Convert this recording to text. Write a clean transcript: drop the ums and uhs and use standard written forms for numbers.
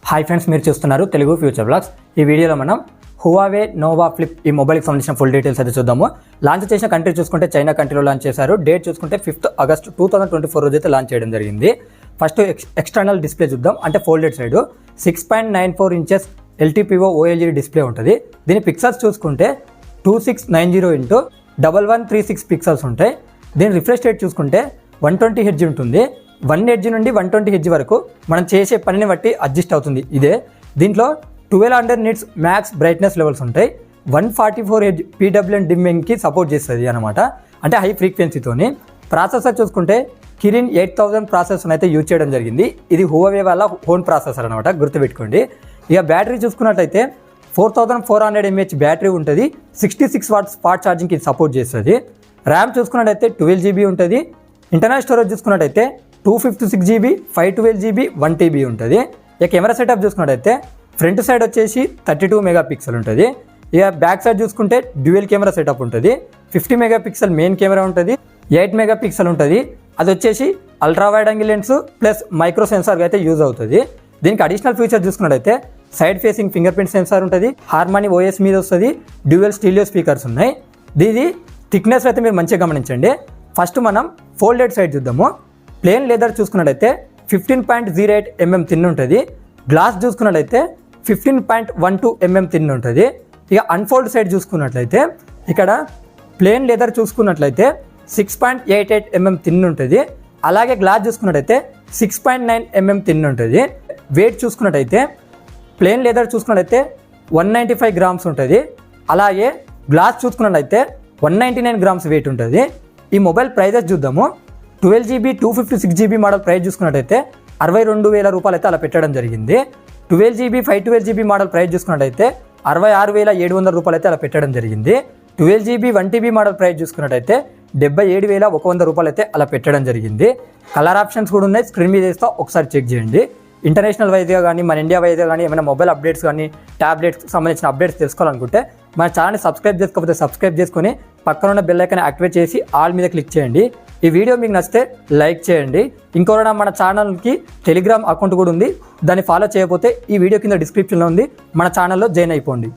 Hi friends, మీరు చూస్తున్నారు Telugu future blogs. ఈ వీడియోలో మనం హువావే నోవా ఫ్లిప్ ఈ మొబైల్కి సంబంధించిన ఫుల్ డీటెయిల్స్ అయితే చూద్దాము. లాంచ్ చేసిన కంట్రీ చూసుకుంటే చైనా కంట్రీలో లాంచ్ చేశారు. డేట్ చూసుకుంటే 5th August 2024 రోజు అయితే లాంచ్ చేయడం జరిగింది. ఫస్ట్ ఎక్స్టర్నల్ డిస్ప్లే చూద్దాం, అంటే folded side 6.94 inches LTPO OLED display ఉంటుంది. దీని పిక్సెల్స్ చూసుకుంటే 2690 × 1136 పిక్సెల్స్ ఉంటాయి. దీని రిఫ్రెష్ రేట్ చూసుకుంటే 120 Hz ఉంటుంది. 1 Hz నుండి 120 Hz వరకు మనం చేసే పనిని బట్టి అడ్జస్ట్ అవుతుంది. దీంట్లో 1200 nits మ్యాక్స్ బ్రైట్నెస్ లెవెల్స్ ఉంటాయి. 144 Hz PWM డిమ్మింగ్కి సపోర్ట్ చేస్తుంది అనమాట, అంటే హై ఫ్రీక్వెన్సీతోని. ప్రాసెసర్ చూసుకుంటే కిరిన్ 8000 ప్రాసెసర్ అయితే యూజ్ చేయడం జరిగింది. ఇది హువావే వాళ్ళ ఓన్ ప్రాసెసర్ అనమాట, గుర్తుపెట్టుకోండి. ఇక బ్యాటరీ చూసుకున్నట్లయితే 4400 mAh బ్యాటరీ ఉంటుంది. 66 watts ఫాస్ట్ ఛార్జింగ్కి సపోర్ట్ చేస్తుంది. ర్యామ్ చూసుకున్నట్లయితే 12 GB ఉంటుంది. ఇంటర్నల్ స్టోరేజ్ చూసుకున్నట్టయితే 256 GB, 512 GB, 1 TB ఉంటుంది. ఇక కెమెరా సెటప్ చూసుకున్నట్టయితే ఫ్రంట్ సైడ్ వచ్చేసి 32 MP ఉంటుంది. ఇక బ్యాక్ సైడ్ చూసుకుంటే డ్యూయల్ కెమెరా సెటప్ ఉంటుంది. 50 MP మెయిన్ కెమెరా ఉంటుంది, 8 MP ఉంటుంది. అది వచ్చేసి ultra wide angle lens plus micro సెన్సార్గా అయితే యూజ్ అవుతుంది. దీనికి అడిషనల్ ఫీచర్ చూసుకున్నట్టయితే side facing finger print sensor ఉంటుంది. హార్మనీ OS మీద వస్తుంది. డ్యూయల్ స్టీరియో స్పీకర్స్ ఉన్నాయి. దీని థిక్నెస్ అయితే మీరు మంచిగా గమనించండి. ఫస్ట్ మనం ఫోల్డెడ్ సైడ్ చూద్దాము. ప్లేన్ లెదర్ చూసుకున్నట్టయితే 15.08 mm థిన్ ఉంటుంది. గ్లాస్ చూసుకున్నట్లయితే 15.12 mm థిన్ ఉంటుంది. ఇక అన్ఫోల్డ్ సైడ్ చూసుకున్నట్లయితే ఇక్కడ ప్లేన్ లెదర్ చూసుకున్నట్లయితే 6.88 mm థిన్ ఉంటుంది. అలాగే గ్లాస్ చూసుకున్నట్టయితే 6.9 mm థిన్ ఉంటుంది. వెయిట్ చూసుకున్నట్టయితే ప్లేన్ లెదర్ చూసుకున్నట్టయితే 195 grams ఉంటుంది. అలాగే గ్లాస్ చూసుకున్నట్లయితే 199 grams వెయిట్ ఉంటుంది. ఈ మొబైల్ ప్రైజెస్ చూద్దాము. 12 GB 256 GB మోడల్ ప్రైస్ చూసుకున్నట్టయితే 62,000 రూపాయలు అయితే అలా పెట్టడం జరిగింది. 12 GB 512 GB మోడల్ ప్రైస్ చూసుకున్నట్టయితే 66,700 రూపాయలు అయితే అలా పెట్టడం జరిగింది. 12 GB 1 TB మోడల్ ప్రైస్ చూసుకున్నట్టయితే 77,100 రూపాయలు అయితే అలా పెట్టడం జరిగింది. కలర్ ఆప్షన్స్ కూడా ఉన్నాయి, స్క్రీన్ మీద చేస్తా, ఒకసారి చెక్ చేయండి. ఇంటర్నేషనల్ వైజ్గా కానీ మన ఇండియా వైజ్గా కానీ ఏమైనా మొబైల్ అప్డేట్స్ కానీ ట్యాబ్లెట్స్కి సంబంధించిన అప్డేట్స్ తెలుసుకోవాలనుకుంటే మన ఛానల్ని సబ్స్క్రైబ్ చేసుకోకపోతే సబ్స్క్రైబ్ చేసుకొని పక్కన ఉన్న బెల్ ఐకాన్ యాక్టివేట్ చేసి ఆల్ మీద క్లిక్ చేయండి. ఈ వీడియో మీకు నచ్చితే లైక్ చేయండి. ఇంకోరైనా మన ఛానల్కి టెలిగ్రామ్ అకౌంట్ కూడా ఉంది, దాన్ని ఫాలో చేయకపోతే ఈ వీడియో కింద డిస్క్రిప్షన్లో ఉంది, మన ఛానల్లో జాయిన్ అయిపోండి.